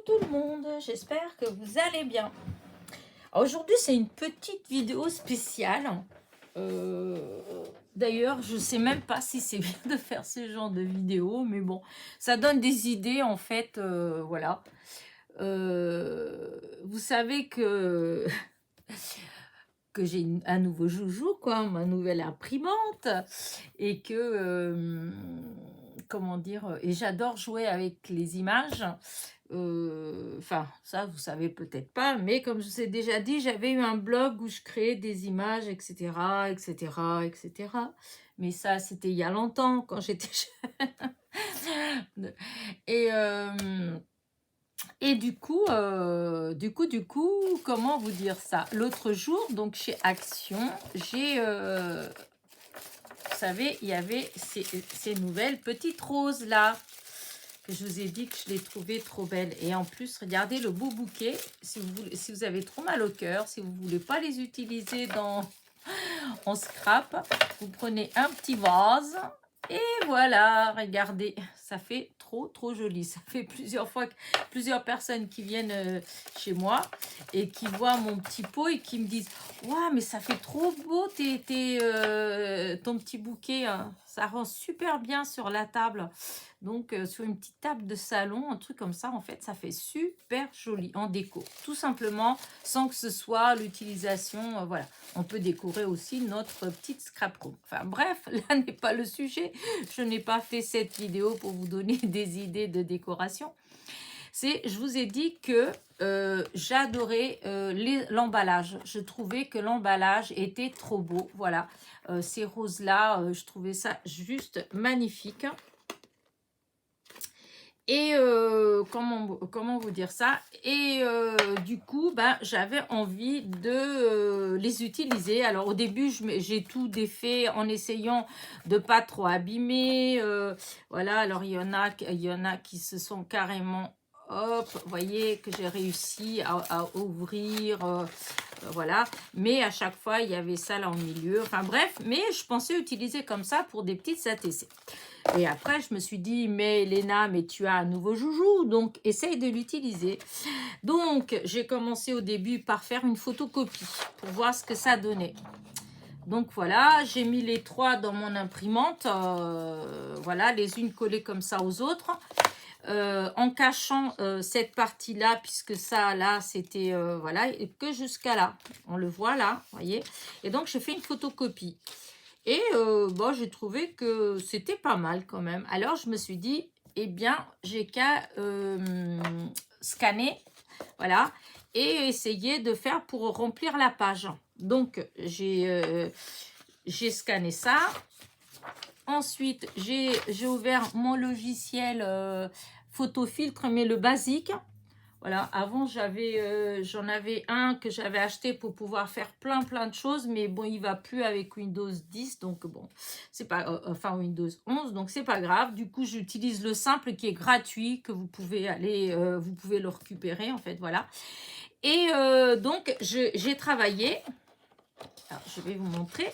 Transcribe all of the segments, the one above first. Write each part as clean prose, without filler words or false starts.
tout le monde, j'espère que vous allez bien. Aujourd'hui, c'est une petite vidéo spéciale. D'ailleurs, je ne sais même pas si c'est bien de faire ce genre de vidéo, mais bon, ça donne des idées en fait, voilà. Vous savez que, que j'ai un nouveau joujou, quoi, ma nouvelle imprimante, et que, comment dire, et j'adore jouer avec les images. Enfin, ça, vous savez peut-être pas, mais comme je vous ai déjà dit, j'avais eu un blog où je créais des images, etc., etc., etc. Mais ça, c'était il y a longtemps, quand j'étais jeune. Et du coup, comment vous dire ça? L'autre jour, donc chez Action, j'ai, vous savez, il y avait ces nouvelles petites roses là. Je vous ai dit que je les trouvais trop belles. Et en plus, regardez le beau bouquet. Si vous avez trop mal au cœur, si vous ne voulez pas les utiliser en scrap, vous prenez un petit vase. Et voilà, regardez, ça fait trop joli. Ça fait plusieurs personnes qui viennent chez moi et qui voient mon petit pot et qui me disent « Waouh, mais ça fait trop beau ton petit bouquet, hein. Ça rend super bien sur la table. » Donc, sur une petite table de salon, un truc comme ça, en fait, ça fait super joli en déco. Tout simplement, sans que ce soit l'utilisation, voilà. On peut décorer aussi notre petite scrap room. Enfin, bref, là n'est pas le sujet. Je n'ai pas fait cette vidéo pour vous donner des idées de décoration. Je vous ai dit que j'adorais l'emballage. Je trouvais que l'emballage était trop beau. Voilà, ces roses-là, je trouvais ça juste magnifique. Et comment vous dire ça? Et du coup, j'avais envie de les utiliser. Alors au début, j'ai tout défait en essayant de pas trop abîmer. Voilà, alors il y en a qui se sont carrément, hop, vous voyez, que j'ai réussi à ouvrir. Voilà, mais à chaque fois, il y avait ça là au milieu. Enfin bref, mais je pensais utiliser comme ça pour des petites ATC. Et après, je me suis dit, mais Léna, mais tu as un nouveau joujou, donc essaye de l'utiliser. Donc, j'ai commencé au début par faire une photocopie pour voir ce que ça donnait. Donc voilà, j'ai mis les trois dans mon imprimante, voilà, les unes collées comme ça aux autres. En cachant cette partie-là, puisque ça, là, c'était, voilà, que jusqu'à là. On le voit là, vous voyez. Et donc, je fais une photocopie. Et bon, j'ai trouvé que c'était pas mal quand même. Alors, je me suis dit, eh bien, j'ai qu'à scanner, voilà, et essayer de faire pour remplir la page. Donc, j'ai scanné ça. Ensuite, j'ai ouvert mon logiciel photofiltre, mais le basique. Voilà, avant j'en avais un que j'avais acheté pour pouvoir faire plein de choses, mais bon, il va plus avec Windows 10, donc bon, c'est pas, enfin Windows 11, donc c'est pas grave. Du coup, j'utilise le simple qui est gratuit, que vous pouvez vous pouvez le récupérer en fait, voilà. Et donc j'ai travaillé. Alors, je vais vous montrer.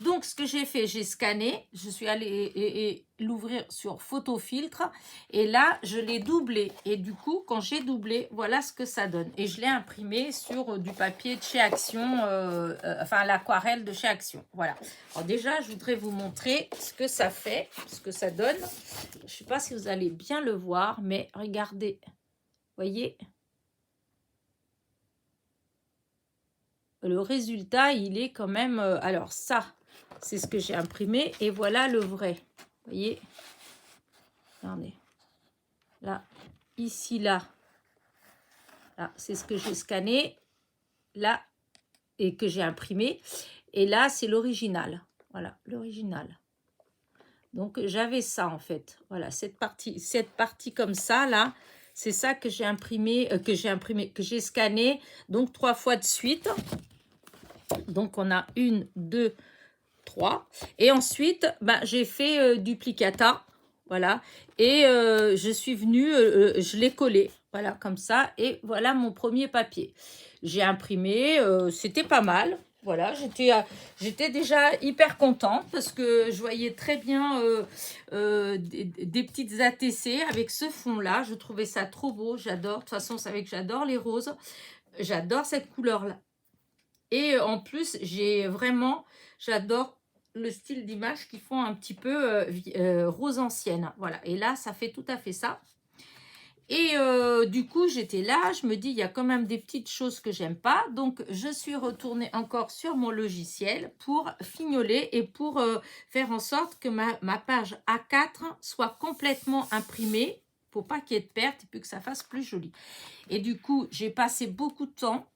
Donc, ce que j'ai fait, j'ai scanné. Je suis allée l'ouvrir sur photofiltre. Et là, je l'ai doublé. Et du coup, quand j'ai doublé, voilà ce que ça donne. Et je l'ai imprimé sur du papier de chez Action. Enfin, l'aquarelle de chez Action. Voilà. Alors déjà, je voudrais vous montrer ce que ça fait, ce que ça donne. Je ne sais pas si vous allez bien le voir, mais regardez. Voyez ? Le résultat, il est quand même... alors ça, c'est ce que j'ai imprimé. Et voilà le vrai. Vous voyez? Regardez. Là, ici, là. Là, c'est ce que j'ai scanné. Là, et que j'ai imprimé. Et là, c'est l'original. Voilà, l'original. Donc, j'avais ça, en fait. Voilà, cette partie comme ça, là, c'est ça que j'ai imprimé, que j'ai scanné. Donc, 3 fois de suite. Donc, on a 1, 2, 3. Et ensuite, j'ai fait duplicata. Voilà. Et je suis venue, je l'ai collé. Voilà, comme ça. Et voilà mon premier papier. J'ai imprimé. C'était pas mal. Voilà, j'étais déjà hyper contente parce que je voyais très bien des petites ATC avec ce fond-là. Je trouvais ça trop beau, j'adore. De toute façon, vous savez que j'adore les roses. J'adore cette couleur-là. Et en plus, j'adore le style d'image qui font un petit peu rose ancienne. Voilà, et là, ça fait tout à fait ça. Et du coup, j'étais là, je me dis, il y a quand même des petites choses que j'aime pas. Donc, je suis retournée encore sur mon logiciel pour fignoler et pour faire en sorte que ma page A4 soit complètement imprimée pour pas qu'il y ait de perte et puis que ça fasse plus joli. Et du coup, j'ai passé beaucoup de temps.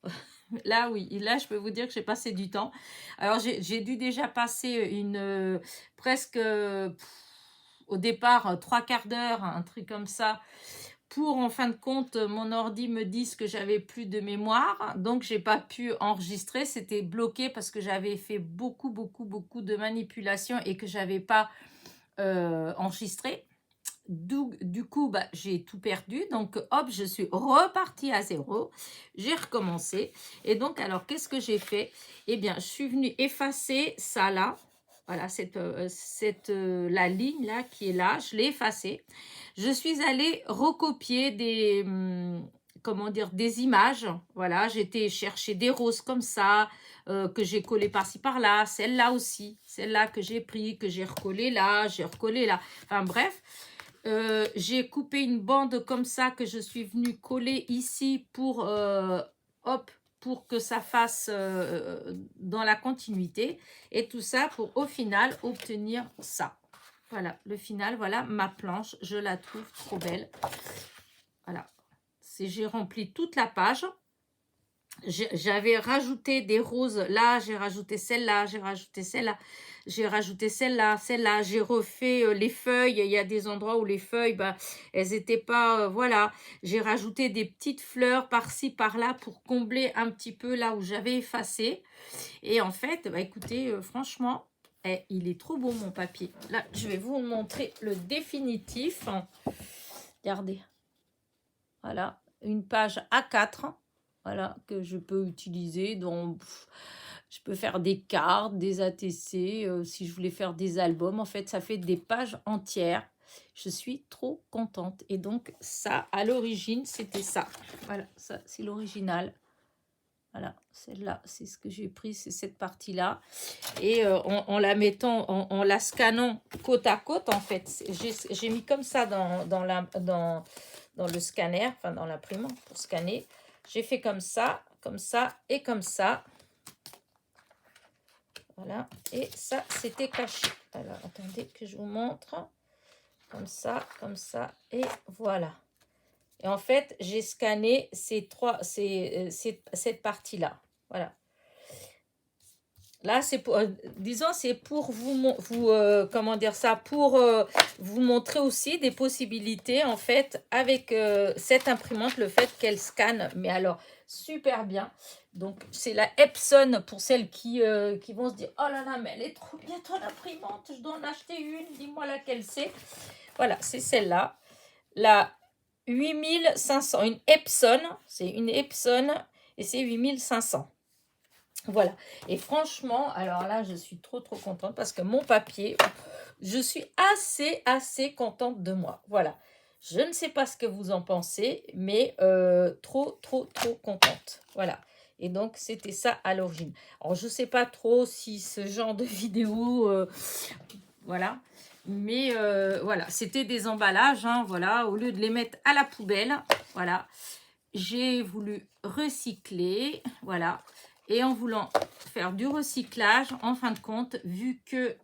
Là, oui, là, je peux vous dire que j'ai passé du temps. Alors, j'ai dû déjà passer presque, au départ, 3/4 d'heure, un truc comme ça, pour, en fin de compte, mon ordi me dise que j'avais plus de mémoire. Donc, j'ai pas pu enregistrer. C'était bloqué parce que j'avais fait beaucoup de manipulations et que j'avais pas enregistré. Du coup, bah, j'ai tout perdu. Donc, hop, je suis repartie à zéro. J'ai recommencé. Et donc, alors, qu'est-ce que j'ai fait? Eh bien, je suis venue effacer ça là. Voilà, la ligne là qui est là, je l'ai effacée. Je suis allée recopier comment dire, des images. Voilà, j'étais chercher des roses comme ça, que j'ai collé par-ci par-là. Celle-là aussi. Celle-là que j'ai pris, que j'ai recollé là, j'ai recollé là. Enfin, bref. J'ai coupé une bande comme ça que je suis venue coller ici pour, hop, pour que ça fasse dans la continuité. Et tout ça pour au final obtenir ça. Voilà, le final, voilà ma planche. Je la trouve trop belle. Voilà. J'ai rempli toute la page. J'avais rajouté des roses. Là, j'ai rajouté celle-là, j'ai rajouté celle-là. J'ai rajouté celle-là, celle-là. J'ai refait les feuilles. Il y a des endroits où les feuilles, bah, elles n'étaient pas... voilà. J'ai rajouté des petites fleurs par-ci, par-là pour combler un petit peu là où j'avais effacé. Et en fait, bah, écoutez, franchement, il est trop beau mon papier. Là, je vais vous montrer le définitif. Regardez. Voilà, une page A4. Voilà, que je peux utiliser dans... Je peux faire des cartes, des ATC, si je voulais faire des albums. En fait, ça fait des pages entières. Je suis trop contente. Et donc, ça, à l'origine, c'était ça. Voilà, ça, c'est l'original. Voilà, celle-là, c'est ce que j'ai pris, c'est cette partie-là. Et en la mettant, en la scannant côte à côte, en fait, j'ai mis comme ça dans le scanner, enfin dans l'imprimante pour scanner. J'ai fait comme ça et comme ça. Voilà, et ça, c'était caché. Alors, attendez que je vous montre. Comme ça, et voilà. Et en fait, j'ai scanné cette partie-là. Voilà. Là, c'est pour, disons, c'est pour comment dire ça, pour vous montrer aussi des possibilités, en fait, avec cette imprimante, le fait qu'elle scanne, mais alors, super bien. Donc, c'est la Epson pour celles qui vont se dire, oh là là, mais elle est trop bien ton imprimante, je dois en acheter une, dis-moi laquelle c'est. Voilà, c'est celle-là. La 8500, une Epson, c'est une Epson, et c'est 8500. Voilà, et franchement, alors là, je suis trop contente parce que mon papier, je suis assez contente de moi. Voilà, je ne sais pas ce que vous en pensez, mais trop contente. Voilà, et donc c'était ça à l'origine. Alors, je ne sais pas trop si ce genre de vidéo, voilà, mais voilà, c'était des emballages, hein, voilà, au lieu de les mettre à la poubelle, voilà, j'ai voulu recycler, voilà. Et en voulant faire du recyclage, en fin de compte, vu que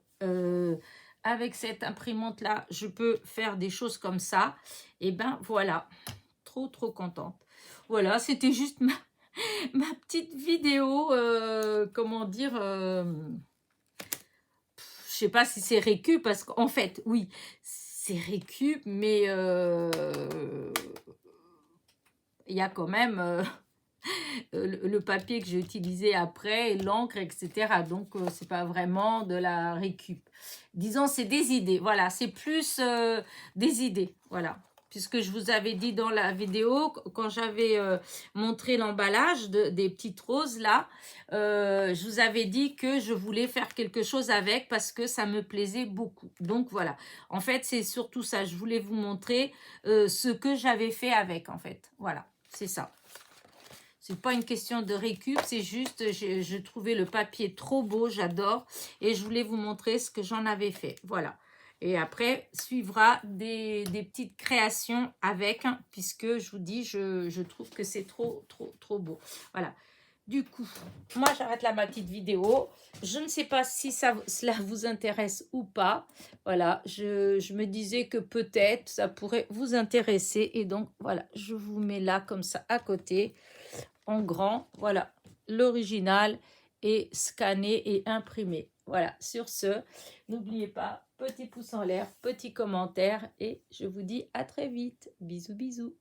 avec cette imprimante-là, je peux faire des choses comme ça, et ben voilà, trop contente. Voilà, c'était juste ma petite vidéo, comment dire, je sais pas si c'est récup, parce qu'en fait, oui, c'est récup, mais il y a quand même... le papier que j'ai utilisé après, l'encre, etc. Donc, c'est pas vraiment de la récup. Disons, c'est des idées. Voilà, c'est plus des idées. Voilà. puisque je vous avais dit dans la vidéo, quand j'avais montré l'emballage des petites roses là, je vous avais dit que je voulais faire quelque chose avec parce que ça me plaisait beaucoup. Donc voilà, en fait c'est surtout ça, je voulais vous montrer ce que j'avais fait avec en fait. Voilà, c'est ça. C'est pas une question de récup, c'est juste, je trouvais le papier trop beau, j'adore. Et je voulais vous montrer ce que j'en avais fait. Voilà. Et après, suivra des petites créations avec, hein, puisque je vous dis, je trouve que c'est trop beau. Voilà. Du coup, moi, j'arrête là ma petite vidéo. Je ne sais pas si cela vous intéresse ou pas. Voilà, je me disais que peut-être ça pourrait vous intéresser. Et donc, voilà, je vous mets là comme ça à côté en grand, voilà, l'original est scanné et imprimé. Voilà, sur ce, n'oubliez pas, petit pouce en l'air, petit commentaire et je vous dis à très vite. Bisous, bisous.